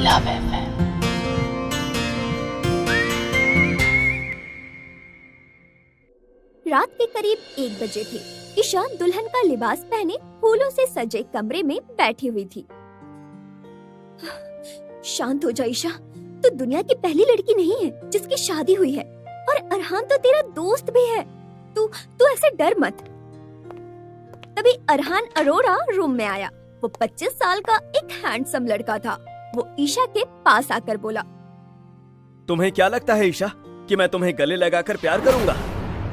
Love FM। रात के करीब 1 बजे थे। ईशा दुल्हन का लिबास पहने फूलों से सजे कमरे में बैठी हुई थी। शांत हो जा ईशा, तू दुनिया की पहली लड़की नहीं है जिसकी शादी हुई है, और अरहान तो तेरा दोस्त भी है। तू ऐसे डर मत। तभी अरहान अरोड़ा रूम में आया। वो 25 साल का एक हैंडसम लड़का था। वो ईशा के पास आकर बोला, तुम्हें क्या लगता है ईशा कि मैं तुम्हें गले लगाकर प्यार करूंगा?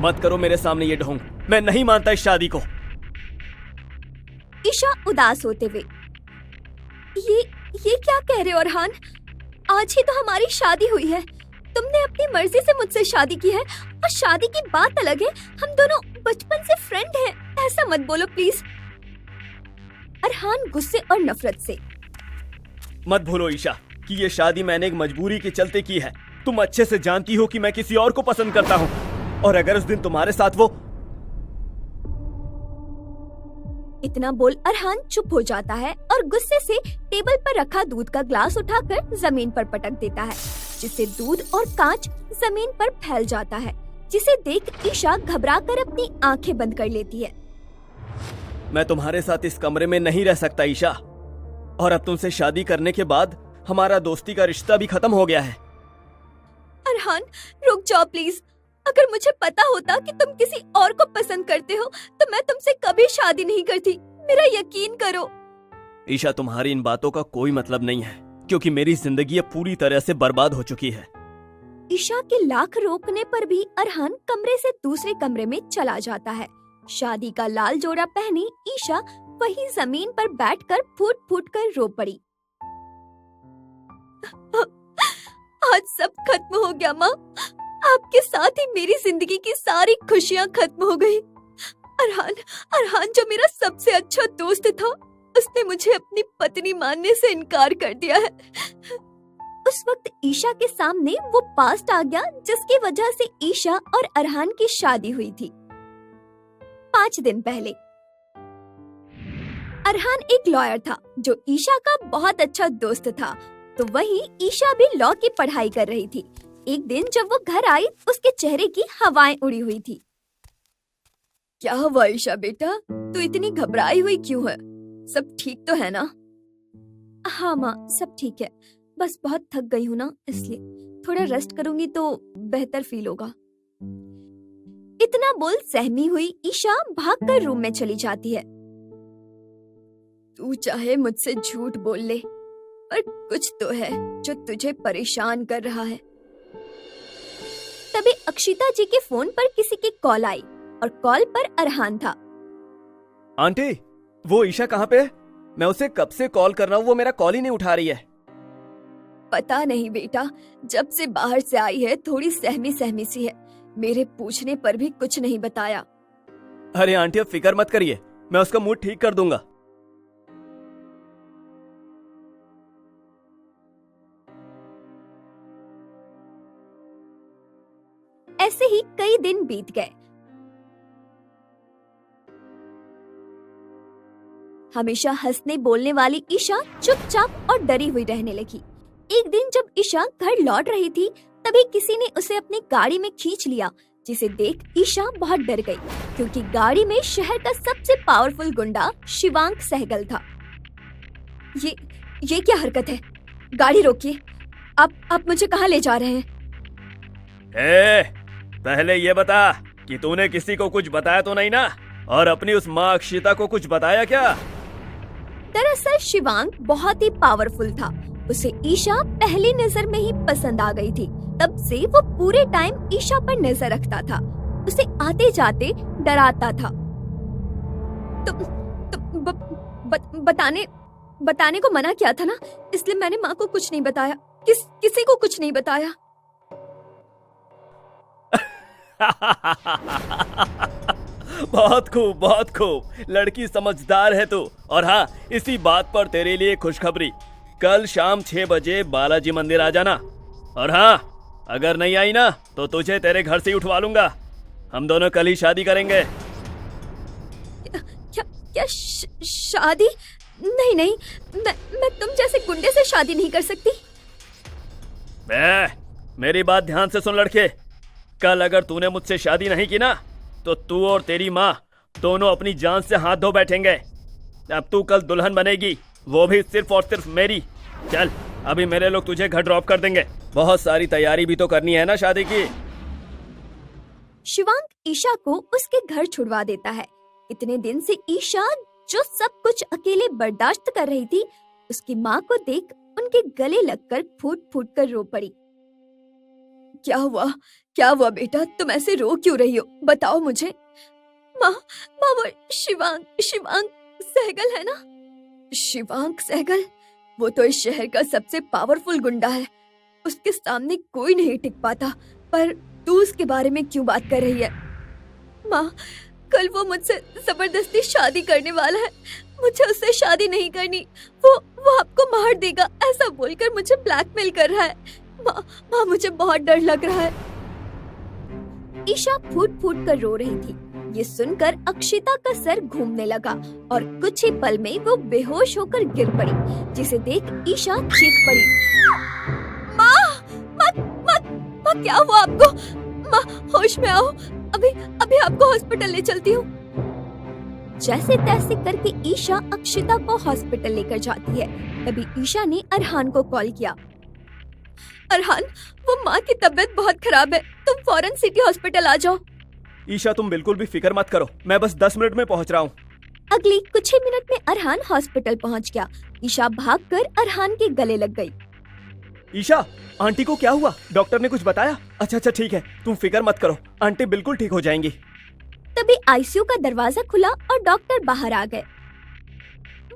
मत करो मेरे सामने ये ढोंग। मैं नहीं मानता इस शादी को। ईशा उदास होते हुए, ये क्या कह रहे हो अरहान? आज ही तो हमारी शादी हुई है। तुमने अपनी मर्जी से मुझसे शादी की है, और शादी की बात अलग है। हम दोनों बचपन से फ्रेंड हैं। ऐसा मत बोलो प्लीज। अरहान गुस्से और नफरत से, मत भूलो ईशा कि ये शादी मैंने एक मजबूरी के चलते की है। तुम अच्छे से जानती हो कि मैं किसी और को पसंद करता हूँ, और अगर उस दिन तुम्हारे साथ वो। इतना बोल अरहान चुप हो जाता है और गुस्से से टेबल पर रखा दूध का ग्लास उठाकर जमीन पर पटक देता है, जिससे दूध और कांच जमीन पर फैल जाता है, जिसे देख ईशा घबराकर अपनी आंखें बंद कर लेती है। मैं तुम्हारे साथ इस कमरे में नहीं रह सकता ईशा, और अब तुमसे शादी करने के बाद हमारा दोस्ती का रिश्ता भी खत्म हो गया है। अरहान रुक जाओ प्लीज। अगर मुझे पता होता कि तुम किसी और को पसंद करते हो तो मैं तुमसे कभी शादी नहीं करती। मेरा यकीन करो। ईशा, तुम्हारी इन बातों का कोई मतलब नहीं है, क्योंकि मेरी जिंदगी अब पूरी तरह से बर्बाद हो चुकी है। ईशा के लाख रोकने पर भी अरहान कमरे से दूसरे कमरे में चला जाता है। शादी का लाल जोड़ा पहनी ईशा वही जमीन पर बैठकर फूट फूट कर रो पड़ी। आज सब खत्म हो गया माँ। आपके साथ ही मेरी जिंदगी की सारी खुशियाँ खत्म हो गई। अरहान जो मेरा सबसे अच्छा दोस्त था, उसने मुझे अपनी पत्नी मानने से इनकार कर दिया है। उस वक्त ईशा के सामने वो पास्ट आ गया जिसकी वजह से ईशा और अरहान की शादी हुई थी। 5 दिन पहले अरहान एक लॉयर था जो ईशा का बहुत अच्छा दोस्त था, तो वहीं ईशा भी लॉ की पढ़ाई कर रही थी। एक दिन जब वो घर आई, उसके चेहरे की हवाएं उड़ी हुई थी। क्या हुआ ईशा बेटा, तू इतनी घबराई हुई क्यों है? सब ठीक तो है ना? हाँ माँ, सब ठीक है। बस बहुत थक गई हूँ ना, इसलिए थोड़ा रेस्ट करूंगी तो बेहतर फील होगा। इतना बोल सहमी हुई ईशा भागकर रूम में चली जाती है। तू चाहे मुझसे झूठ बोल ले, पर कुछ तो है जो तुझे परेशान कर रहा है। तभी अक्षिता जी के फोन पर किसी की कॉल आई, और कॉल पर अरहान था। आंटी, वो ईशा कहाँ पे है? मैं उसे कब से कॉल कर रहा हूँ, वो मेरा कॉल ही नहीं उठा रही है। पता नहीं बेटा, जब से बाहर से आई है थोड़ी सहमी सहमी सी है। मेरे पूछने पर भी कुछ नहीं बताया। अरे आंटी, अब फिक्र मत करिए, मैं उसका मूड ठीक कर दूंगा। ऐसे ही कई दिन बीत गए। हमेशा हंसने बोलने वाली ईशा चुपचाप और डरी हुई रहने लगी। एक दिन जब ईशा घर लौट रही थी, तभी किसी ने उसे अपनी गाड़ी में खींच लिया, जिसे देख ईशा बहुत डर गई, क्योंकि गाड़ी में शहर का सबसे पावरफुल गुंडा शिवांक सहगल था। ये क्या हरकत है? गाड़ी रोकिए। आप मुझे कहाँ ले जा रहे हैं? पहले ये बता कि तूने किसी को कुछ बताया तो नहीं ना, और अपनी उस माँ अक्षिता को कुछ बताया क्या? दरअसल शिवांक बहुत ही पावरफुल था। उसे ईशा पहली नजर में ही पसंद आ गई थी। तब से वो पूरे टाइम ईशा पर नजर रखता था, उसे आते जाते डराता था। बताने को मना किया था ना, इसलिए मैंने माँ को कुछ नहीं बताया। किसी को कुछ नहीं बताया। बहुत खूब, बहुत खूब। लड़की समझदार है तू। और हाँ, इसी बात पर तेरे लिए खुशखबरी, कल शाम 6 बजे बालाजी मंदिर आ जाना। और हाँ, अगर नहीं आई ना तो तुझे तेरे घर से ही उठवा लूंगा। हम दोनों कल ही शादी करेंगे। क्या शादी? नहीं नहीं, मैं तुम जैसे गुंडे से शादी नहीं कर सकती। मेरी बात ध्यान से सुन लड़के, कल अगर तूने मुझसे शादी नहीं की ना तो तू और तेरी माँ दोनों अपनी जान से हाथ धो बैठेंगे। अब तू कल दुल्हन बनेगी, वो भी सिर्फ और सिर्फ मेरी। चल अभी मेरे लोग तुझे घर ड्रॉप कर देंगे, बहुत सारी तैयारी भी तो करनी है ना शादी की। शिवांक ईशा को उसके घर छुड़वा देता है। इतने दिन से ईशा जो सब कुछ अकेले बर्दाश्त कर रही थी, उसकी माँ को देख उनके गले लगकर फूट फूट कर रो पड़ी। क्या हुआ बेटा, तुम ऐसे रो क्यों रही हो, बताओ मुझे। माँ वो शिवांक सहगल है ना? शिवांक सहगल? वो तो इस शहर का सबसे पावरफुल गुंडा है, उसके सामने कोई नहीं टिक पाता। पर तू उसके बारे में क्यों बात कर रही है? माँ, कल वो मुझसे जबरदस्ती शादी करने वाला है, मुझे उससे शादी नहीं करनी, वो आपको मार देगा ऐसा बोलकर मुझे ब्लैकमेल कर रहा है। माँ मुझे बहुत डर लग रहा है। ईशा फूट फूट कर रो रही थी। ये सुनकर अक्षिता का सर घूमने लगा और कुछ ही पल में वो बेहोश होकर गिर पड़ी, जिसे देख ईशा चीख पड़ी। माँ क्या हुआ आपको? माँ होश में आओ, अभी आपको हॉस्पिटल ले चलती हूँ। जैसे तैसे करके ईशा अक्षिता को हॉस्पिटल लेकर जाती है। तभी ईशा ने अरहान को कॉल किया। अरहान, वो माँ की तबीयत बहुत खराब है, तुम फौरन सिटी हॉस्पिटल आ जाओ। ईशा तुम बिल्कुल भी फिक्र मत करो, मैं बस 10 मिनट में पहुंच रहा हूँ। अगली कुछ ही मिनट में अरहान हॉस्पिटल पहुंच गया। ईशा भागकर अरहान के गले लग गई। ईशा, आंटी को क्या हुआ, डॉक्टर ने कुछ बताया? अच्छा ठीक है, तुम फिक्र मत करो, आंटी बिल्कुल ठीक हो जाएंगी। तभी आईसीयू का दरवाजा खुला और डॉक्टर बाहर आ गए।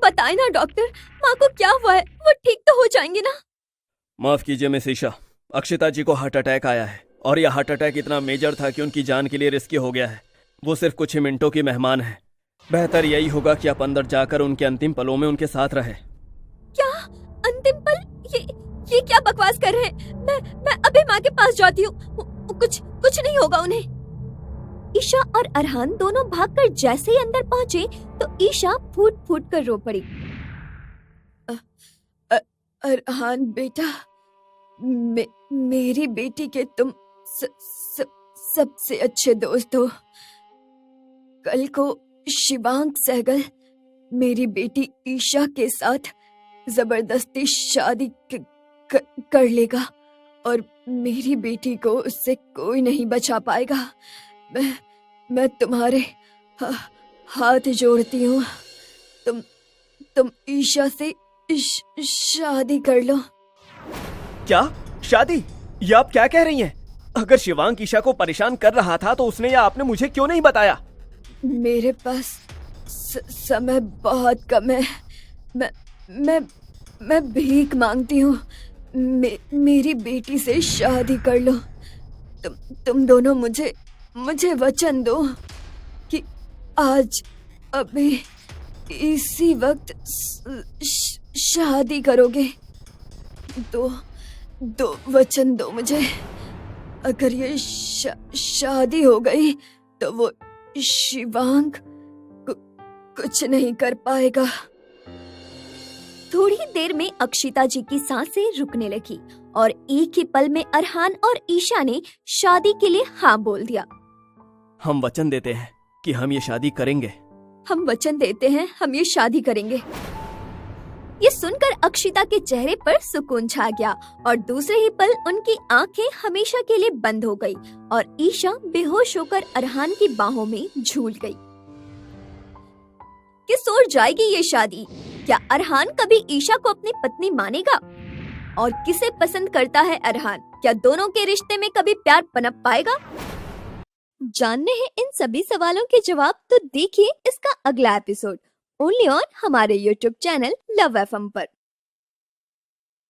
बताए ना डॉक्टर, माँ को क्या हुआ है, वो ठीक तो हो जाएंगी ना? माफ कीजिए मिस ईशा, अक्षिता जी को हार्ट अटैक आया है और यह हार्ट अटैक इतना मेजर था कि उनकी जान के लिए रिस्की हो गया है। वो सिर्फ कुछ ही मिनटों की मेहमान है, बेहतर यही होगा कि आप अंदर जाकर उनके अंतिम पलों में उनके साथ रहे। क्या अंतिम पल? ये क्या बकवास कर रहे हैं? मैं अभी माँ के पास जाती हूँ, कुछ नहीं होगा उन्हें। ईशा और अरहान दोनों भागकर जैसे ही अंदर पहुंचे तो ईशा फूट फूट कर रो पड़ी। अरहान बेटा, मेरी बेटी के तुम सबसे अच्छे दोस्त हो। कल को शिवांक सहगल मेरी बेटी ईशा के साथ जबरदस्ती शादी कर लेगा और मेरी बेटी को उससे कोई नहीं बचा पाएगा। मैं तुम्हारे हाथ जोड़ती हूँ, तुम ईशा से शादी कर लो। क्या शादी? ये आप क्या कह रही हैं? अगर शिवांक ईशा को परेशान कर रहा था तो उसने या आपने मुझे क्यों नहीं बताया? मेरे पास समय बहुत कम है, मैं भीख मांगती हूँ, मेरी बेटी से शादी कर लो। तुम दोनों मुझे वचन दो कि आज अभी इसी वक्त शादी करोगे। दो वचन दो मुझे। अगर ये शादी हो गई तो वो शिवांक कुछ नहीं कर पाएगा। थोड़ी देर में अक्षिता जी की सांसें रुकने लगी और एक ही पल में अरहान और ईशा ने शादी के लिए हाँ बोल दिया। हम वचन देते हैं कि हम ये शादी करेंगे। हम वचन देते हैं हम ये शादी करेंगे। ये सुनकर अक्षिता के चेहरे पर सुकून छा गया और दूसरे ही पल उनकी आंखें हमेशा के लिए बंद हो गई और ईशा बेहोश होकर अरहान की बाहों में झूल गई। किस ओर जाएगी ये शादी? क्या अरहान कभी ईशा को अपनी पत्नी मानेगा? और किसे पसंद करता है अरहान? क्या दोनों के रिश्ते में कभी प्यार पनप पाएगा? जानने हैं इन सभी सवालों के जवाब तो देखिए इसका अगला एपिसोड ओनली ऑन हमारे YouTube चैनल लव FM पर।